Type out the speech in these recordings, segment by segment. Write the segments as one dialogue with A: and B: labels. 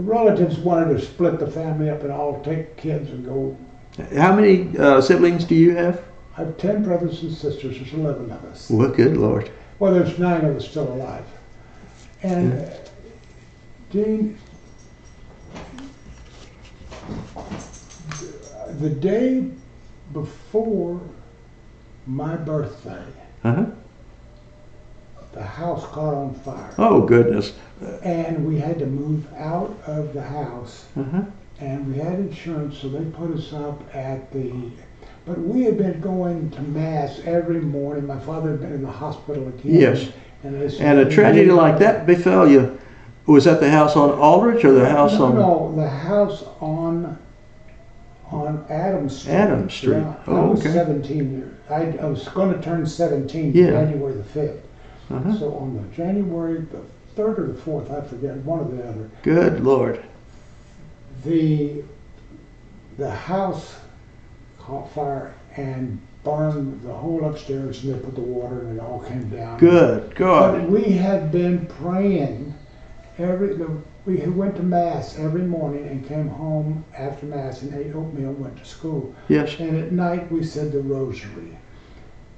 A: relatives wanted to split the family up and all take kids and go.
B: How many siblings do you have?
A: I have 10 brothers and sisters. There's 11 of us.
B: Well, good Lord.
A: Well, there's 9 of us still alive. And Dean, the day before my birthday, the house caught on fire.
B: Oh, goodness.
A: And we had to move out of the house. And we had insurance, so they put us up at the... But we had been going to Mass every morning. My father had been in the hospital again.
B: Yes.
A: And
B: a tragedy like that befell you. Was that the house on Aldrich or the house on...
A: No, the house on Adams Street.
B: Adams Street.
A: Yeah,
B: Oh,
A: I was
B: okay.
A: 17 years. I was going to turn 17
B: Yeah.
A: January the 5th. So on the January the 3rd or the 4th, I forget, one or the other.
B: Good Lord.
A: The house caught fire and burned the whole upstairs, and they put the water and it all came down.
B: Good God.
A: But we had been praying we went to Mass every morning and came home after Mass and ate oatmeal and went to school.
B: Yes.
A: And at night we said the rosary,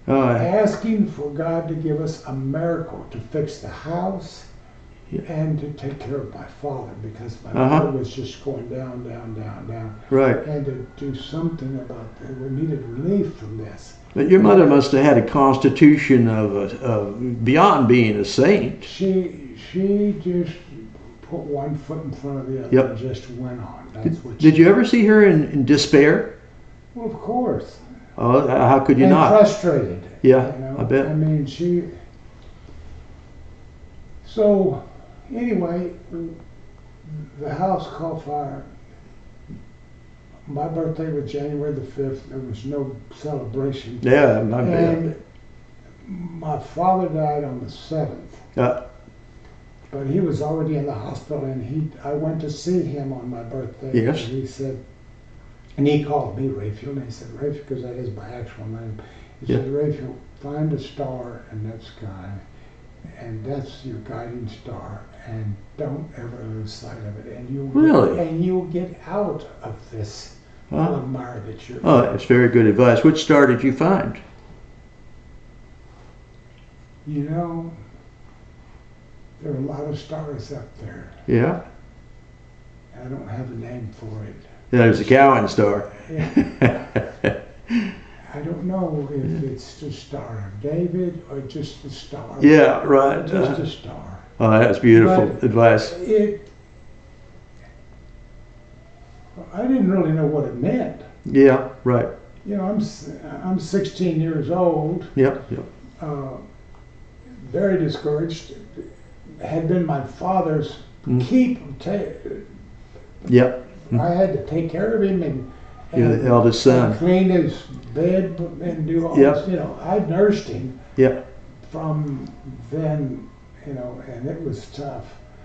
A: asking for God to give us a miracle to fix the house and to take care of my father, because my father was just going down, down, down, down.
B: Right.
A: And to do something about it. We needed relief from this.
B: But your mother must have had a constitution of beyond being a saint.
A: She just put one foot in front of the other and just went on. That's what
B: Did you ever see her in despair?
A: Well, of course.
B: Oh, how could you
A: and
B: not?
A: Frustrated.
B: Yeah,
A: you know?
B: I bet.
A: I mean, So, anyway, the house caught fire. My birthday was January the 5th. There was no celebration.
B: Yeah, I bet.
A: And my father died on the 7th. But he was already in the hospital, and I went to see him on my birthday.
B: Yes.
A: And he said, and he called me Raphael, and he said, Raphael, because that is my actual name. He said, Raphael, find a star in that sky, and that's your guiding star, and don't ever lose sight of it. And you'll get out of this quagmire that you're in.
B: Oh, that's very good advice. Which star did you find?
A: You know, there are a lot of stars up there.
B: Yeah.
A: I don't have a name for it.
B: There's a Cowen star.
A: I don't know if it's the Star of David or just the star.
B: Yeah, right.
A: Just a star.
B: Oh, that's beautiful
A: But
B: advice.
A: I didn't really know what it meant.
B: Yeah, right.
A: You know, I'm 16 years old.
B: Yep.
A: Very discouraged. Had been my father's keep.
B: Yep.
A: I had to take care of him and
B: You're the eldest son.
A: Clean his bed and do all this. You know, I nursed him.
B: Yep.
A: From then, you know, and it was tough.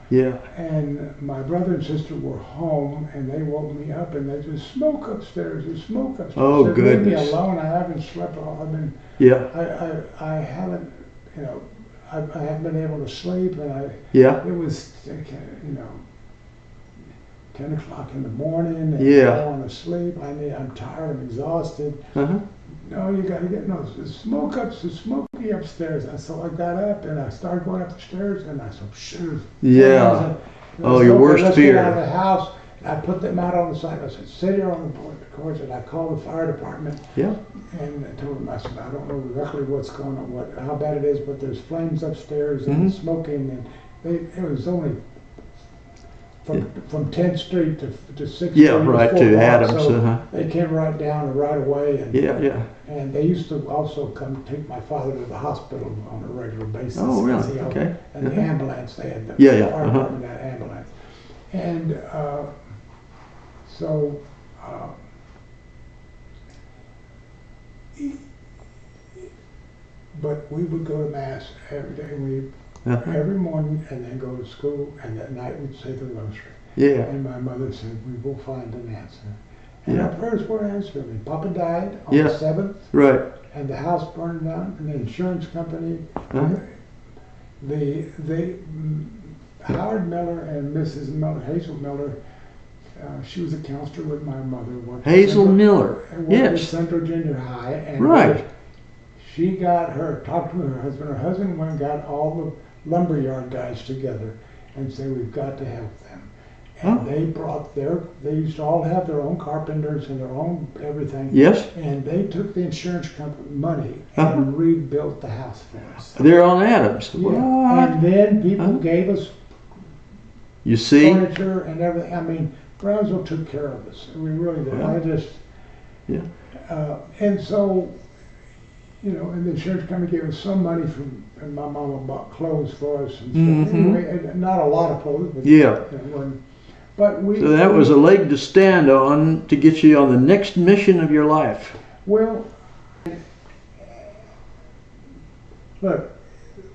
B: Yeah.
A: And my brother and sister were home, and they woke me up, and they said, "Smoke upstairs, there's smoke upstairs."
B: Oh,
A: said,
B: goodness.
A: Leave me alone. I haven't slept all. I've been.
B: Yeah.
A: I haven't, you know, I haven't been able to sleep, and
B: Yeah.
A: It was, you know, 10 o'clock in the morning, and I want to sleep. I'm tired. I'm exhausted. No, you got to get there's smoky upstairs. And so I got up and I started going up the stairs, and I said, "Shoot!"
B: Yeah. Oh, your worst
A: let's
B: fear.
A: Get out of the house. And I put them out on the side. I said, "Sit here on the porch," and I called the fire department.
B: Yeah.
A: And I told them, I said, "I don't know exactly what's going on, how bad it is, but there's flames upstairs and smoking." And it was only from 10th Street to 6th Street.
B: Yeah, right to Adams.
A: So they came right down right away. And,
B: Yeah.
A: And they used to also come take my father to the hospital on a regular basis.
B: Oh, really? Okay.
A: And the ambulance, they had the fire department had ambulance. And but we would go to Mass every day. Every morning, and then go to school, and at night we'd say the rosary.
B: Yeah.
A: And my mother said, "We will find an answer." And our prayers were answered. And Papa died on the 7th.
B: Right.
A: And the house burned down, and the insurance company, Howard Miller and Mrs. Miller, Hazel Miller, she was a counselor with my mother.
B: Hazel Miller,
A: worked
B: yes.
A: at Central Junior High. And
B: Right.
A: she got her, talked to her husband. Her husband went and got all the lumberyard guys together and said, we've got to help them. And they brought they used to all have their own carpenters and their own everything.
B: Yes.
A: And they took the insurance company money and rebuilt the house for us.
B: They're on Adams.
A: Yeah.
B: What?
A: And then people gave us
B: You see?
A: furniture and everything. I mean, Brownsville took care of us. We really did.
B: Yeah.
A: I just, and so, you know, and the insurance company gave us some money and my mama bought clothes for us and stuff. Anyway, not a lot of clothes, but but we.
B: So that was a leg to stand on to get you on the next mission of your life.
A: Well, look,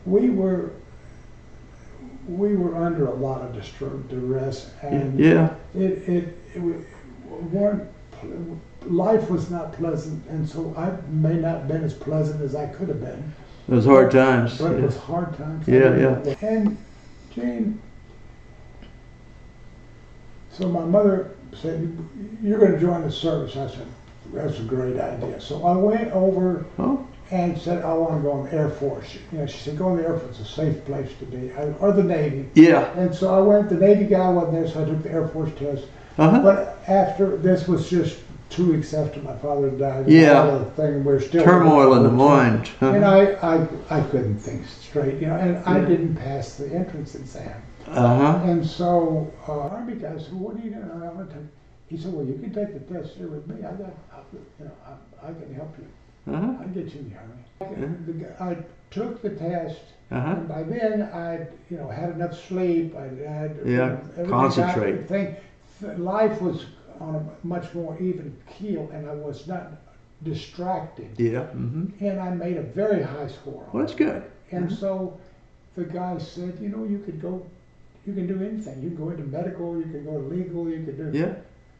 A: we were under a lot of duress, and life was not pleasant, and so I may not have been as pleasant as I could have been.
B: It was hard times.
A: But it was hard times.
B: Yeah.
A: And Jane, so my mother said, you're going to join the service. I said, that's a great idea. So I went over and said, I want to go in the Air Force. You know, she said, go in the Air Force, it's a safe place to be, or the Navy.
B: Yeah.
A: And so I went, the Navy guy wasn't there, so I took the Air Force test. But after, this was just 2 weeks after my father died.
B: Yeah.
A: Thing, we're still
B: turmoil in the mind.
A: And I couldn't think straight, you know, and I didn't pass the entrance exam. And so Army guy said, what are you doing? I'm gonna take. He said, well, you can take the test here with me. I can help you. I'll get you in the Army. I took the test, and by then I'd had enough sleep.
B: Concentrate.
A: Life was on a much more even keel, and I was not distracted.
B: Yeah.
A: And I made a very high score.
B: Well, that's good.
A: And so the guy said, you know, you can do anything. You can go into medical, you can go to legal, you can do.
B: Yeah.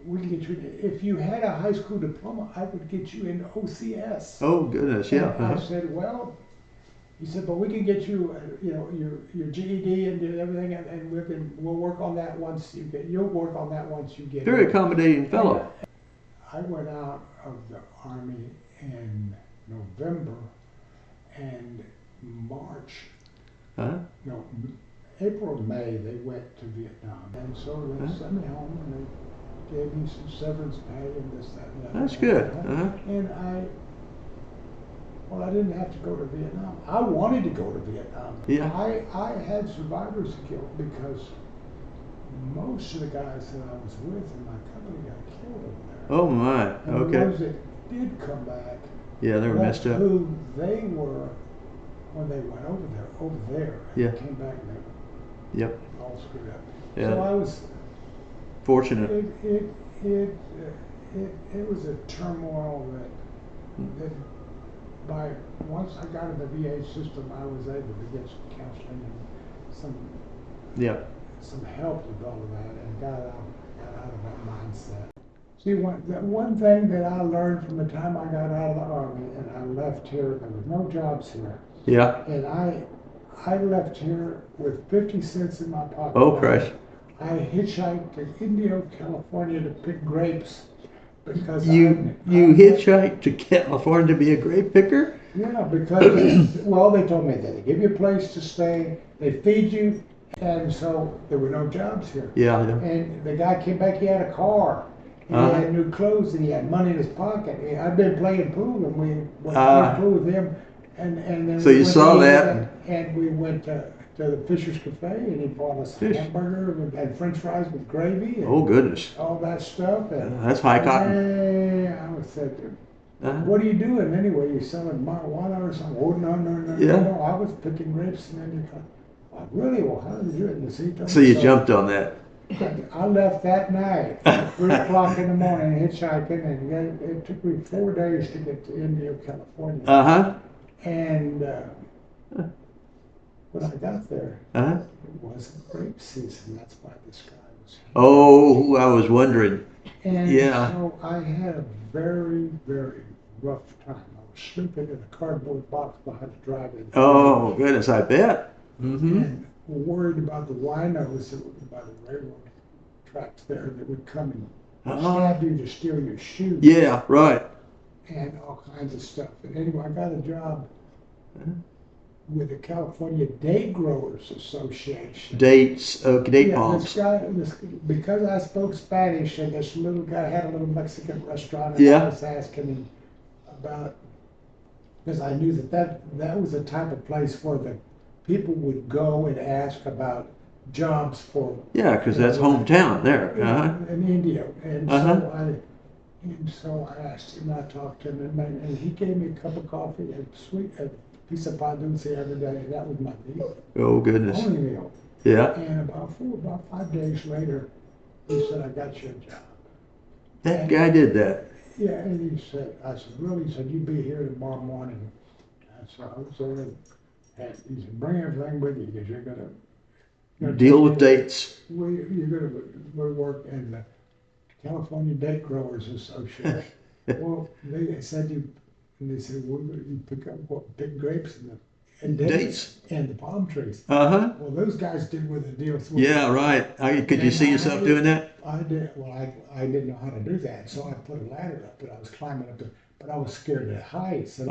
A: We can get you. If you had a high school diploma, I would get you into OCS.
B: Oh goodness, yeah.
A: And I said, well, he said, but we can get you, your GED and everything, and we'll work on that once you get. You'll work on that once you get.
B: Very accommodating fellow.
A: I went out of the Army in November, and March. No, April and May they went to Vietnam, and so they sent me home and they gave me some severance pay and this, that, and that.
B: That's good.
A: And I didn't have to go to Vietnam. I wanted to go to Vietnam.
B: Yeah.
A: I had survivor's guilt because most of the guys that I was with in my company got killed over there.
B: Oh my.
A: And
B: Okay.
A: the ones that did come back.
B: Yeah, they were messed up.
A: Who they were when they went over there. And came back and they were all screwed up.
B: Yeah.
A: So I was
B: fortunate.
A: It was a turmoil that once I got in the VA system, I was able to get some counseling and some help with all of that, and got out of that mindset. See, one thing that I learned from the time I got out of the Army and I left here, there was no jobs here.
B: Yeah.
A: And I left here with 50 cents in my pocket.
B: Oh, Christ.
A: I hitchhiked to Indio, California to pick grapes because
B: you hitchhiked to California to be a grape picker?
A: Yeah, because they told me that they give you a place to stay, they feed you, and so there were no jobs here.
B: Yeah.
A: And the guy came back, he had a car. He had new clothes and he had money in his pocket. I'd been playing pool and we went to play pool with him. And then
B: so you saw that?
A: And we went to the Fisher's Cafe and he bought us a hamburger and French fries with gravy. And
B: goodness.
A: all that stuff. And
B: that's high cotton.
A: I was thinking, what are you doing anyway? You selling marijuana or something? Oh, no. No, I was picking grapes and then you thought, really? Well, how did you do it?
B: So you jumped on that.
A: I left that night at 3 o'clock in the morning hitchhiking, and it took me 4 days to get to Indio, California. And when I got there, it wasn't grape season. That's why this guy was here.
B: Oh, I was wondering.
A: And so I had a very, very rough time. I was sleeping in a cardboard box behind the drive-in.
B: Oh, goodness, I bet.
A: And were worried about the rhinos that were by the railroad tracks there that would come and stab you to steal your shoes.
B: Yeah, right.
A: And all kinds of stuff. And anyway, I got a job with the California Date Growers Association.
B: Date
A: Yeah,
B: palms.
A: because I spoke Spanish, and this little guy had a little Mexican restaurant, and
B: Yeah.
A: I was asking him about, because I knew that was the type of place where the people would go and ask about jobs for.
B: Yeah, because that's hometown there.
A: In India, and so I asked him, I talked to him, and he gave me a cup of coffee and a piece of pan dulce every day. That was my meal.
B: Oh goodness.
A: Only meal.
B: Yeah.
A: And about 5 days later, he said, I got you a job.
B: That guy did that.
A: Yeah, and he said, I said, really? He said, you be here tomorrow morning. And so I was there, and he said, bring everything with you, because you're gonna
B: Deal with dates.
A: you're gonna work in the California Date Growers Association. Well, they said you pick grapes and dates and the palm trees.
B: Uh-huh.
A: Well, those guys did with the deal.
B: Yeah, right. Could you see yourself doing that?
A: I did. Well, I didn't know how to do that, so I put a ladder up, and I was climbing up but I was scared of heights. So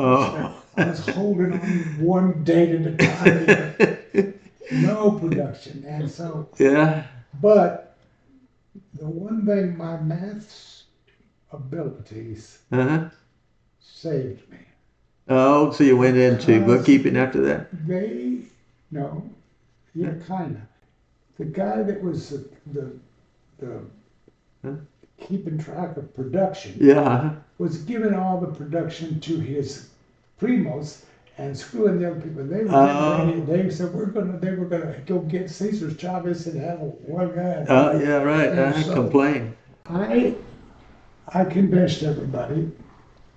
A: I was holding on one date at a time. No production, and so.
B: Yeah.
A: But the one thing, my maths abilities saved me.
B: Oh, so you went into bookkeeping after that?
A: Kinda. The guy that was the keeping track of production was giving all the production to his primos and screwing them people. They were they said they were gonna go get Cesar Chavez and have one guy.
B: Yeah, right.
A: So
B: complain.
A: I convinced everybody.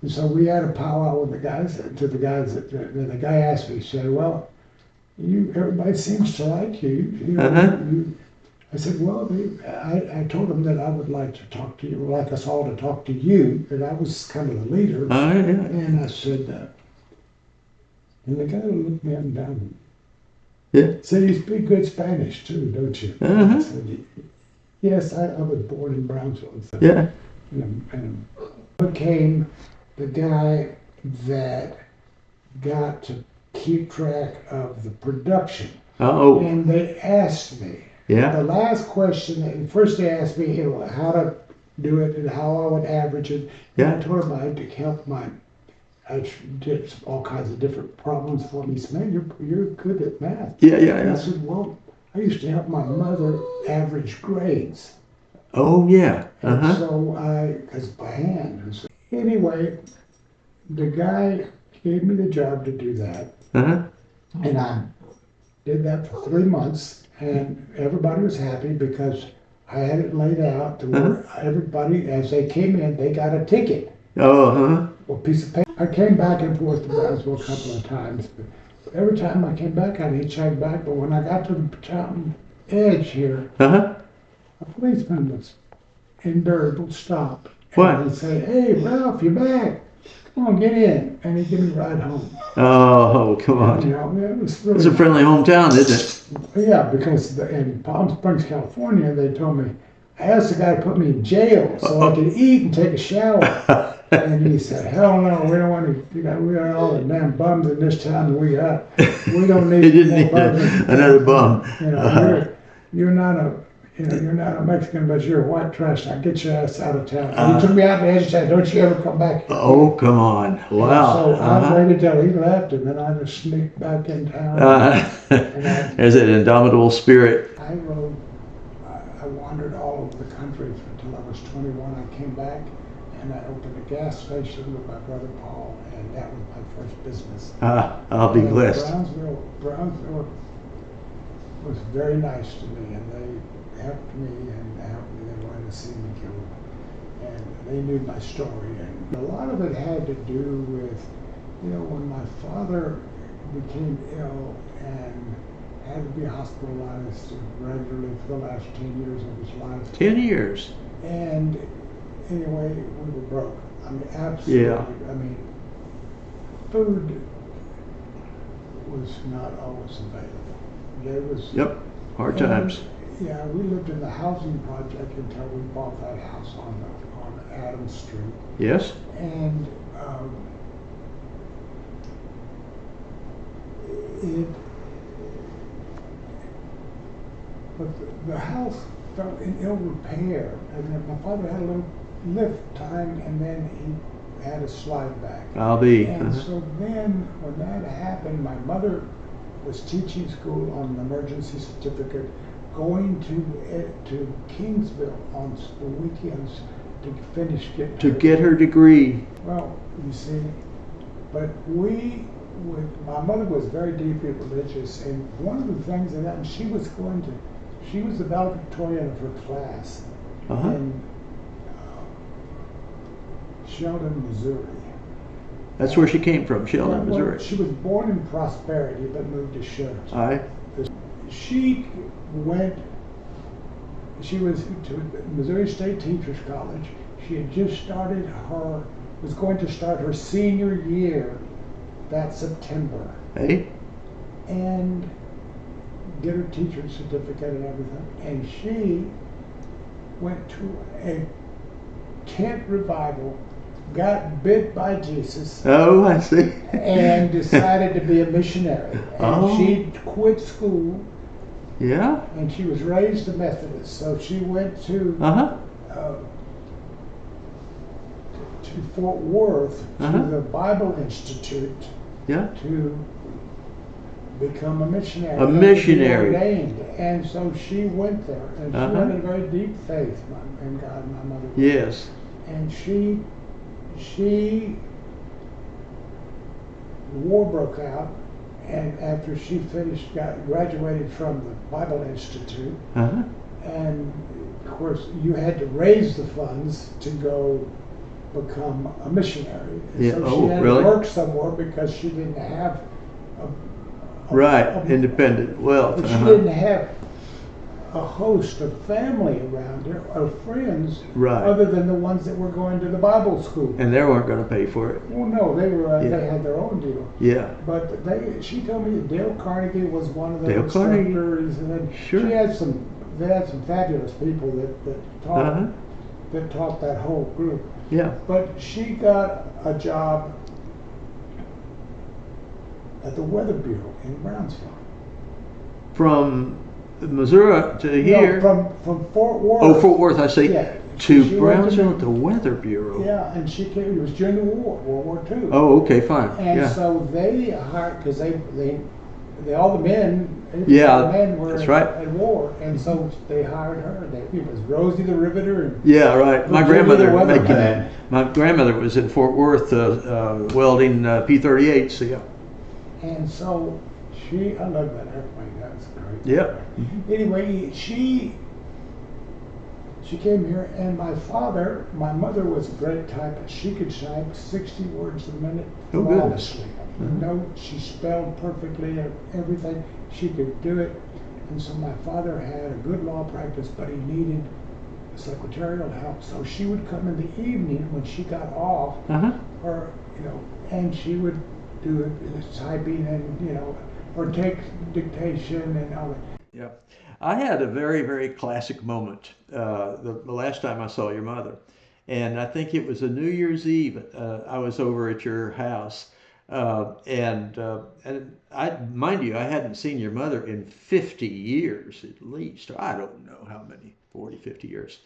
A: And so we had a powwow with the guys. The guy asked me, he said, well, everybody seems to like you. I said, well, I told him that I would like to talk to you, like us all to talk to you, that I was kind of the leader. And I said, and the guy looked me up and down.
B: Yeah.
A: Said, you speak good Spanish too, don't you? I said, yes, I was born in Brownsville. So,
B: yeah.
A: And became the guy that got to keep track of the production. And they asked me.
B: Yeah.
A: The last question, first they asked me how to do it and how I would average it. And I told them I'd help I did all kinds of different problems for me. He said, man, you're good at math.
B: Yeah.
A: I said, well, I used to help my mother average grades.
B: Oh, yeah.
A: And so because by hand. And so, anyway, the guy gave me the job to do that. And I did that for 3 months, and everybody was happy because I had it laid out to where everybody, as they came in, they got a ticket. A piece of paper. I came back and forth to Brownsville a couple of times, but every time I came back, I'd hitchhike back. But when I got to the town edge here, a policeman was invariable stop. And he'd say, hey, Ralph, you're back. Come on, get in. And he'd give me a ride home.
B: Oh, come on.
A: It was really
B: it's a friendly hometown, isn't
A: it? Yeah, because in Palm Springs, California, they told me, I asked the guy to put me in jail so I could eat and take a shower. And he said, hell no, we don't want to, we got all the damn bums in this town that we got. We don't need
B: another bum.
A: You're not a Mexican, but you're a white trash. Now get your ass out of town. And he took me out to the edge and said, don't you ever come back.
B: Oh, come on. Wow.
A: And so I waited till he left, and then I just sneaked back in town.
B: There's an indomitable spirit.
A: I wandered all over the country until I was 21. I came back, and I opened a gas station with my brother Paul, and that was my first business.
B: I'll be blessed.
A: Brownsville was very nice to me, and they helped me. They wanted to see me go, and they knew my story. And a lot of it had to do with, when my father became ill and had to be hospitalized regularly for the last 10 years of his life.
B: 10 years.
A: And anyway, we were broke. I mean, absolutely.
B: Yeah.
A: I mean, food was not always available. There was.
B: Yep. Hard
A: and,
B: times.
A: Yeah, we lived in the housing project until we bought that house on Adams Street.
B: Yes.
A: And it, but the house fell in ill repair, and then my father had a little lift time, and then he had a slide back.
B: I'll be.
A: And so then, when that happened, my mother was teaching school on an emergency certificate, going to Kingsville on the weekends to finish
B: get her degree.
A: Well, you see, but my mother was very deeply religious, and one of the things that she was the valedictorian of her class in Sheldon, Missouri.
B: That's where she came from, Sheldon, Missouri.
A: She was born in Prosperity, but moved to Sheldon. She was to Missouri State Teachers College. She had just was going to start her senior year that September.
B: Hey?
A: And get her teacher's certificate and everything. And she went to a tent revival, got bit by Jesus.
B: Oh, I see.
A: And decided to be a missionary. And she quit school.
B: Yeah.
A: And she was raised a Methodist, so she went to Fort Worth to the Bible Institute to become a missionary.
B: A missionary.
A: Ordained. And so she went there, and she had a very deep faith in God, my mother.
B: Yes.
A: And war broke out, and after she graduated from the Bible Institute, and of course you had to raise the funds to go become a missionary.
B: Yeah.
A: So she had to work somewhere because she didn't have
B: independent wealth.
A: She didn't have a host of family around her, or friends, other than the ones that were going to the Bible school.
B: And they weren't going to pay for it.
A: Well, no, they were. They had their own deal.
B: Yeah.
A: But she told me that Dale Carnegie was one of the instructors, and then she had some. They had some fabulous people that taught that whole group.
B: Yeah.
A: But she got a job at the Weather Bureau in Brownsville.
B: From Missouri to here?
A: No, from Fort Worth.
B: Oh, Fort Worth, I see.
A: Yeah.
B: To Brownsville at the Weather Bureau.
A: Yeah, and she came, it was during the war, World War II.
B: Oh, okay, fine.
A: And so they hired, because all the men, were at war, and so they hired her. It was Rosie the Riveter. And
B: My grandmother was making that. My grandmother was in Fort Worth welding P-38s. So yeah.
A: And so I love that airplane. That's great.
B: Yeah.
A: Anyway, she came here, and my mother was a great typist. She could type 60 words a minute flawlessly. She spelled perfectly, everything. She could do it. And so my father had a good law practice, but he needed secretarial help. So she would come in the evening when she got off, and she would do it, typing and, or take dictation and all that.
B: Yeah. I had a very, very classic moment the last time I saw your mother. And I think it was a New Year's Eve. I was over at your house. And mind you, I hadn't seen your mother in 50 years at least. I don't know how many, 40, 50 years.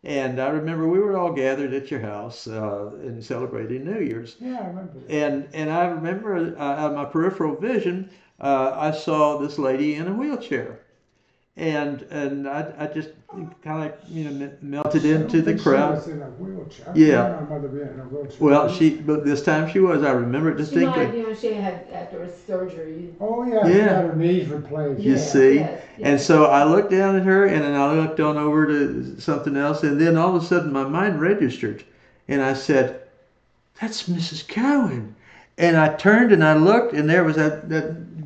B: And I remember we were all gathered at your house and celebrating New Year's.
A: Yeah, I remember that.
B: And I remember out of my peripheral vision, I saw this lady in a wheelchair. And I just kind of melted into the crowd.
A: She was in a wheelchair.
B: Yeah.
A: My mother being in a wheelchair.
B: Well, but this time she was. I remember it distinctly.
C: She had after a surgery.
A: Oh yeah. She had her knees replaced.
B: You see, yes. And so I looked down at her, and then I looked on over to something else, and then all of a sudden my mind registered, and I said, "That's Mrs. Cowen." And I turned and I looked, and there was that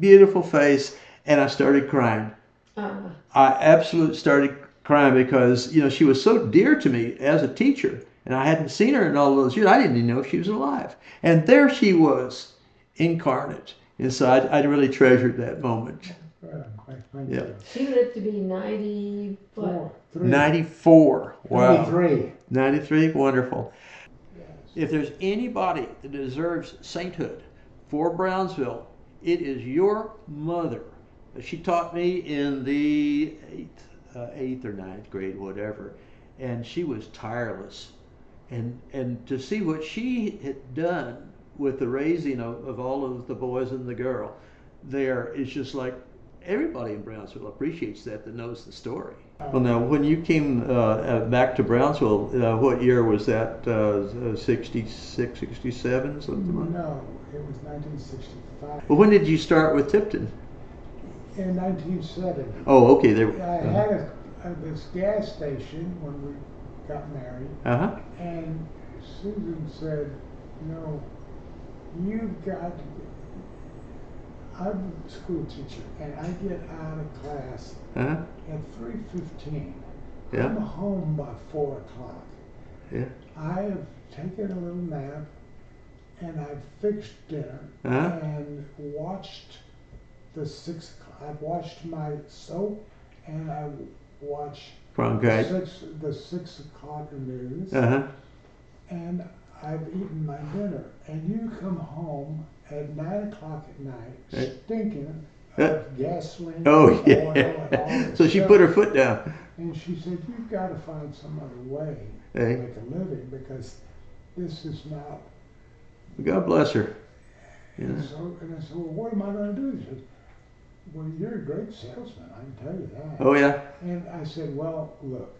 B: beautiful face, and I started crying. I absolutely started crying because, she was so dear to me as a teacher, and I hadn't seen her in all those years. I didn't even know if she was alive. And there she was, incarnate. And so I really treasured that moment.
A: Thank
B: Yeah.
A: you.
C: She lived to be 90, what?
B: 94. Wow.
A: 93.
B: 93. Wonderful.
A: Yes.
B: If there's anybody that deserves sainthood for Brownsville, it is your mother. She taught me in the eighth or ninth grade, whatever, and she was tireless. And to see what she had done with the raising of all of the boys and the girl, there is just like everybody in Brownsville appreciates that knows the story. Well, now, when you came back to Brownsville, what year was that? 66, 67, something like that?
A: No, it was 1965.
B: Well, when did you start with Tipton?
A: In 1970.
B: Oh, okay. There.
A: I had this gas station when we got married,
B: Uh-huh.
A: and Susan said, you know, you've got to I'm a school teacher, and I get out of class
B: Uh-huh.
A: at 3:15.
B: Yeah.
A: I'm home by 4 o'clock.
B: Yeah.
A: I have taken a little nap, and I've fixed dinner,
B: Uh-huh.
A: and watched the 6 o'clock. I've watched my soap, and I watch
B: Cronkite.
A: the 6 o'clock news,
B: Uh-huh.
A: and I've eaten my dinner. And you come home at 9 o'clock at night,
B: Right.
A: stinking
B: Uh,
A: of gasoline,
B: Oh,
A: oil,
B: yeah.
A: and all this
B: So she
A: stuff.
B: put her foot down.
A: And she said, you've got to find some other way
B: Hey.
A: to make a living, because this is not.
B: God bless her. Yeah.
A: And I said, well, what am I going to do? She said, well, you're a great salesman, I can tell you that.
B: Oh, yeah.
A: And I said, well, look,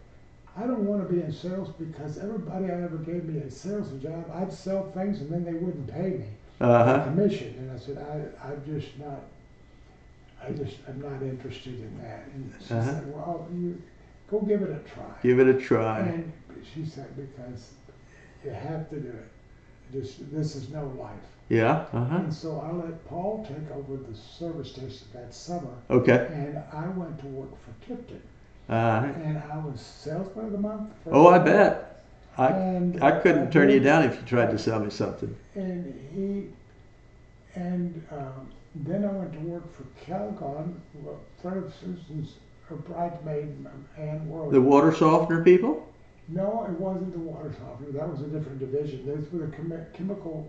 A: I don't want to be in sales, because everybody I ever gave me a sales job, I'd sell things and then they wouldn't pay me
B: Uh-huh.
A: commission. And I said, I'm not interested in that. And she
B: Uh-huh.
A: said, well, you go give it a try.
B: Give it a try.
A: And she said, because you have to do it. This is no life.
B: Yeah. Uh-huh.
A: And so I let Paul take over the service station that summer,
B: Okay.
A: and I went to work for Tipton.
B: Uh-huh.
A: And I was salesman of the month.
B: Oh, I bet.
A: And
B: I couldn't turn you down if you tried to sell me something.
A: And then I went to work for Calgon, a friend of Susan's, her bridesmaid, Ann Worley.
B: The water softener people?
A: No, it wasn't the water softener. That was a different division. Those were the chemicals.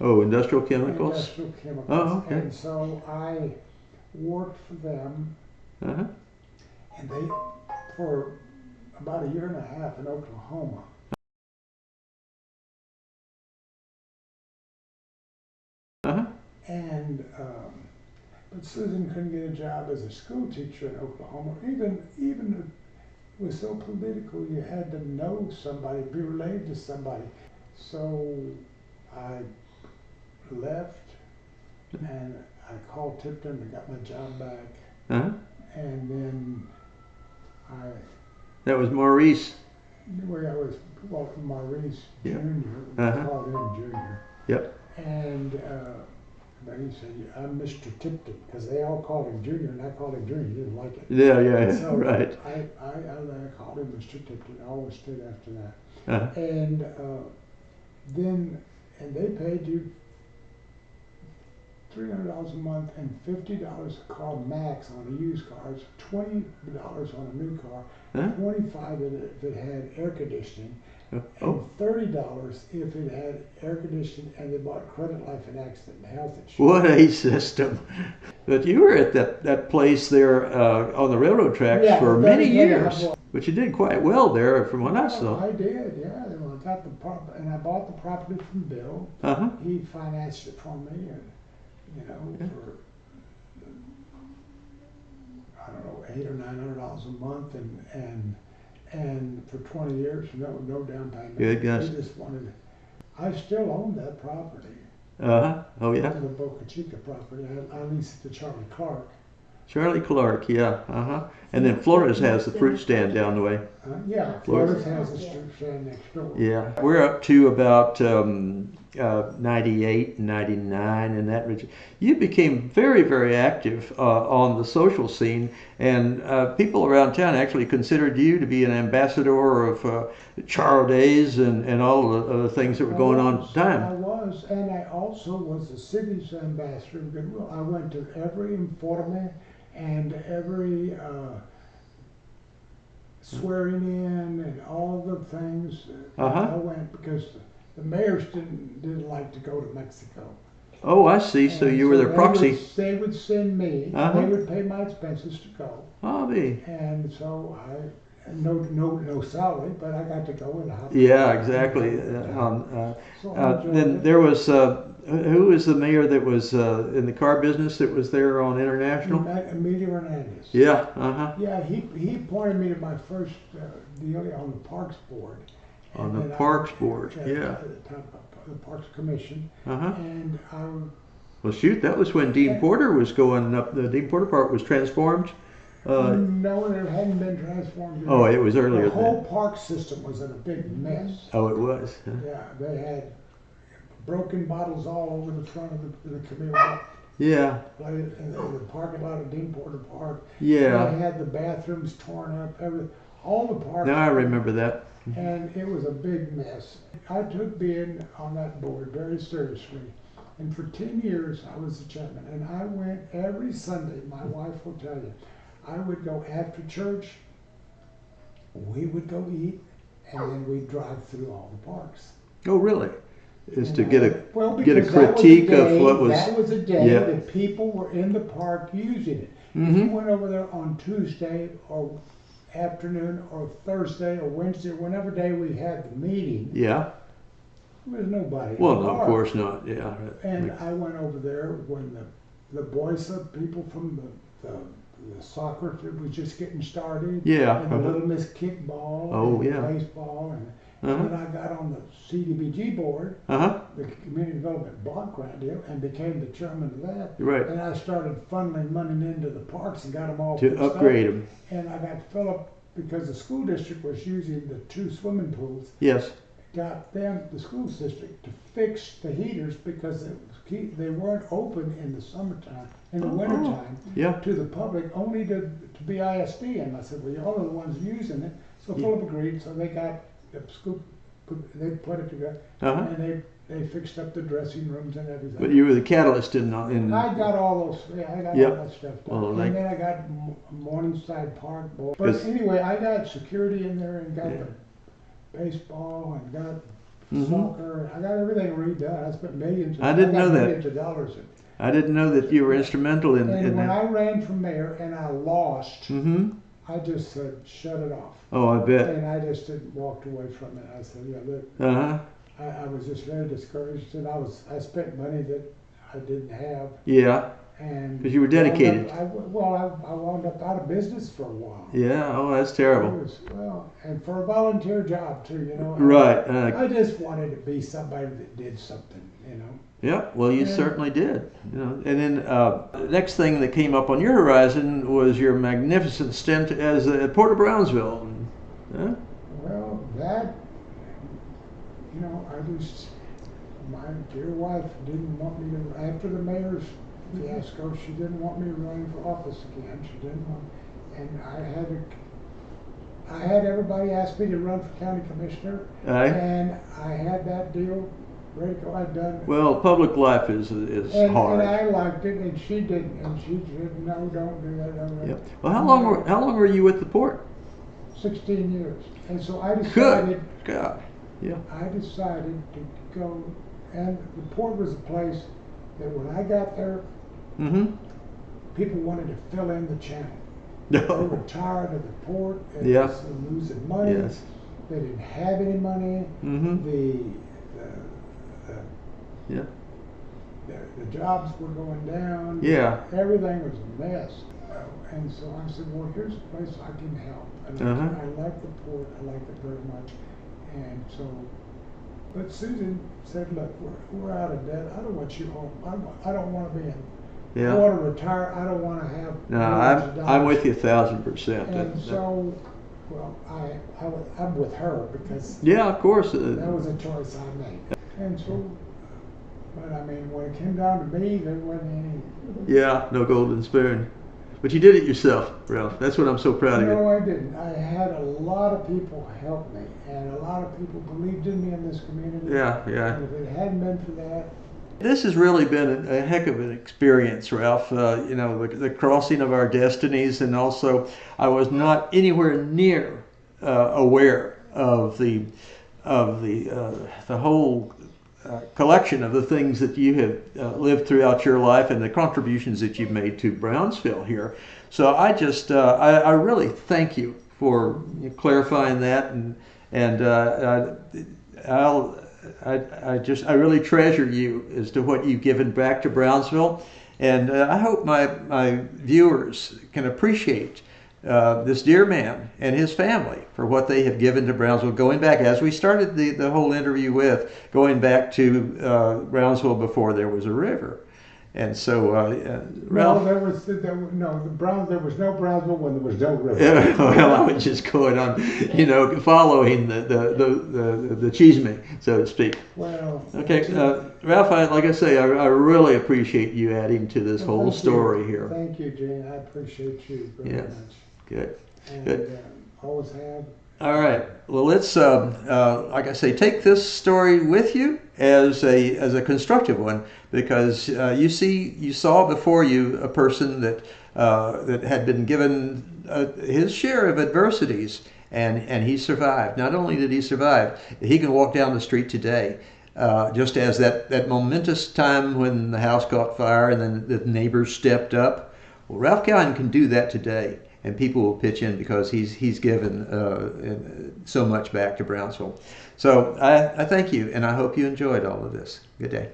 B: Oh, industrial chemicals?
A: Industrial chemicals.
B: Oh, okay.
A: And so I worked for them,
B: Uh-huh.
A: and they, for about a year and a half in Oklahoma.
B: Uh-huh.
A: And but Susan couldn't get a job as a school teacher in Oklahoma. Even it was so political, you had to know somebody, be related to somebody. So I left, and I called Tipton and got my job back.
B: Uh-huh.
A: And then
B: That was Maurice.
A: Maurice
B: Yeah.
A: Jr.
B: Uh-huh.
A: called him Junior.
B: Yep.
A: And then he said, I'm Mr. Tipton, because they all called him Junior, and I called him Junior. He didn't like it.
B: Yeah, yeah,
A: So
B: right.
A: I called him Mr. Tipton. I always stayed after that.
B: Uh-huh.
A: And then they paid you $300 a month and $50 a car max on a used car. It's $20 on a new car,
B: Huh?
A: $25 if it had air conditioning,
B: Oh,
A: and $30 if it had air conditioning and they bought credit life and accident and health insurance.
B: what a system. But you were at that place there on the railroad tracks
A: Yeah,
B: for
A: that
B: many
A: is what
B: years.
A: happened.
B: But you did quite well there from what I saw.
A: I did, yeah. And I got and I bought the property from Bill.
B: Uh-huh.
A: He financed it for me, and
B: Yeah.
A: for I don't know, $800 or $900 a month, and for 20 years, no down payment.
B: Good guys.
A: He just wanted. I still own that property.
B: Uh-huh. Oh, yeah.
A: The Boca Chica property. I leased it to Charlie Clark.
B: Charlie Clark, yeah. Uh-huh. And then Flores has the fruit stand down the way.
A: Yeah,
B: Florida.
A: Florida has a strip stand next door.
B: Yeah. We're up to about 98 and 99 in that region. You became very, very active on the social scene, and people around town actually considered you to be an ambassador of Charles Days and all the things that were going on at the
A: I
B: time.
A: was, and I also was the city's ambassador of goodwill. I went to every informe and every swearing in and all the things. I went because the mayors didn't like to go to Mexico.
B: Oh, I see. So
A: And
B: you were their proxy.
A: They would send me. They would pay my expenses to go.
B: Oh, me.
A: And so no salary, but I got to go and hop.
B: Yeah, exactly. Then there was who was the mayor that was in the car business that was there on International?
A: Emilio Hernandez.
B: Yeah.
A: Yeah, he appointed me to my first deal on the Parks Board.
B: On the Parks Board, yeah.
A: At the top of the Parks Commission. And
B: Well, shoot, that was when Dean Porter was going up. The Dean Porter Park was transformed.
A: No, it hadn't been transformed yet.
B: Oh, it was earlier.
A: The whole park system was in a big mess.
B: Oh, it was. Huh?
A: Yeah, they had broken bottles all over the front of the community.
B: Yeah.
A: In the parking lot of Dean Porter Park.
B: Yeah.
A: They had the bathrooms torn up. All the parks.
B: Now I remember that.
A: And it was a big mess. I took being on that board very seriously. And for 10 years, I was the chairman. And I went every Sunday, my wife will tell you, I would go after church, we would go eat, and then we'd drive through all the parks.
B: Oh, really? Is
A: And
B: to get a
A: because
B: critique of what was.
A: That was a day that people were in the park using it. If you went over there on Tuesday or afternoon or Thursday or Wednesday or whenever day we had the meeting,
B: Yeah.
A: there was nobody.
B: Well,
A: in the
B: no,
A: park.
B: of course not. Yeah.
A: And I went over there when the boys, people from the soccer was just getting started.
B: Yeah.
A: And the Little Miss kickball.
B: Oh,
A: and
B: yeah.
A: Baseball. And then I got on the CDBG board, the Community Development Block Grant deal, and became the chairman of that.
B: Right.
A: And I started funneling money into the parks and got them all
B: To
A: fixed
B: upgrade
A: up.
B: them.
A: And I got Philip, because the school district was using the 2 swimming pools,
B: Yes.
A: got them, the school district, to fix the heaters because they weren't open in the summertime, in the wintertime,
B: Yeah.
A: to the public, only to be ISD. And I said, well, y'all are the ones using it. So Philip agreed, so they got the school, they put it together, and they fixed up the dressing rooms and everything.
B: But you were the catalyst in.
A: I got all those, I got all that stuff done.
B: Well,
A: and then I got Morningside Park. But anyway, I got security in there and got the baseball and got soccer. I got everything redone. I spent millions.
B: I didn't know that.
A: Millions of dollars.
B: I didn't know that you were instrumental in
A: And when
B: that.
A: I ran for mayor and I lost, I just said, shut it off.
B: Oh, I bet.
A: And I just walked away from it. I said, yeah, look, I was just very discouraged, and I spent money that I didn't have.
B: Yeah.
A: And
B: because you were dedicated.
A: I wound up out of business for a while.
B: Yeah. Oh, that's terrible.
A: And for a volunteer job too,
B: Right.
A: I just wanted to be somebody that did something,
B: Yeah, well, you certainly did. And then the next thing that came up on your horizon was your magnificent stint as at Port of Brownsville. Huh?
A: Well, that, my dear wife didn't want me to, after the mayor's fiasco, she didn't want me running for office again. She didn't want, and I had everybody ask me to run for county commissioner, and I had that deal. I'd done.
B: Well, public life is hard.
A: And I liked it, and she didn't. And she said, "No, don't do that." Don't do that.
B: Yep. Well, how long were you with the port?
A: 16 years. And so I decided.
B: Good God. Yeah.
A: I decided to go, and the port was a place that when I got there, people wanted to fill in the channel. They were tired of the port. It was losing money.
B: Yes.
A: They didn't have any money. The jobs were going down.
B: Yeah.
A: Everything was a mess. And so I said, well, here's a place I can help. And I like the port. I like it very much. And so, but Susan said, look, we're out of debt. I don't want you home. I don't want to be in. I want to retire. I don't want to have.
B: No, I'm with you 1,000%.
A: And so, well, I'm with her because.
B: Yeah, of course.
A: That was a choice I made. And so But I mean, when it came down to me, there wasn't any.
B: Yeah, no golden spoon. But you did it yourself, Ralph. That's what I'm so proud of you.
A: No, I didn't. I had a lot of people help me, and a lot of people believed in me in this community.
B: Yeah, yeah.
A: And if it hadn't been for that,
B: This has really been a heck of an experience, Ralph. You know, the crossing of our destinies, and also I was not anywhere near aware of the whole collection of the things that you have lived throughout your life and the contributions that you've made to Brownsville here. So I just I really thank you for clarifying that, and I really treasure you as to what you've given back to Brownsville, and I hope my viewers can appreciate this dear man and his family for what they have given to Brownsville, going back, as we started the whole interview with, going back to Brownsville before there was a river. And so, Ralph.
A: no, there was no Brownsville when there was no river.
B: Well, I was just going on, you know, following the chisme, so to speak.
A: Well,
B: Okay, Ralph, like I say, I really appreciate you adding to this whole story here.
A: Thank you, Jane. I appreciate you very
B: Yes.
A: much.
B: Good.
A: And
B: Good.
A: Always have.
B: All right. Well, let's, like I say, take this story with you as a constructive one, because you saw before you a person that had been given his share of adversities, and he survived. Not only did he survive, he can walk down the street today. Just as that momentous time when the house caught fire and then the neighbors stepped up. Well, Ralph Cowen can do that today, and people will pitch in because he's given so much back to Brownsville. So I thank you, and I hope you enjoyed all of this. Good day.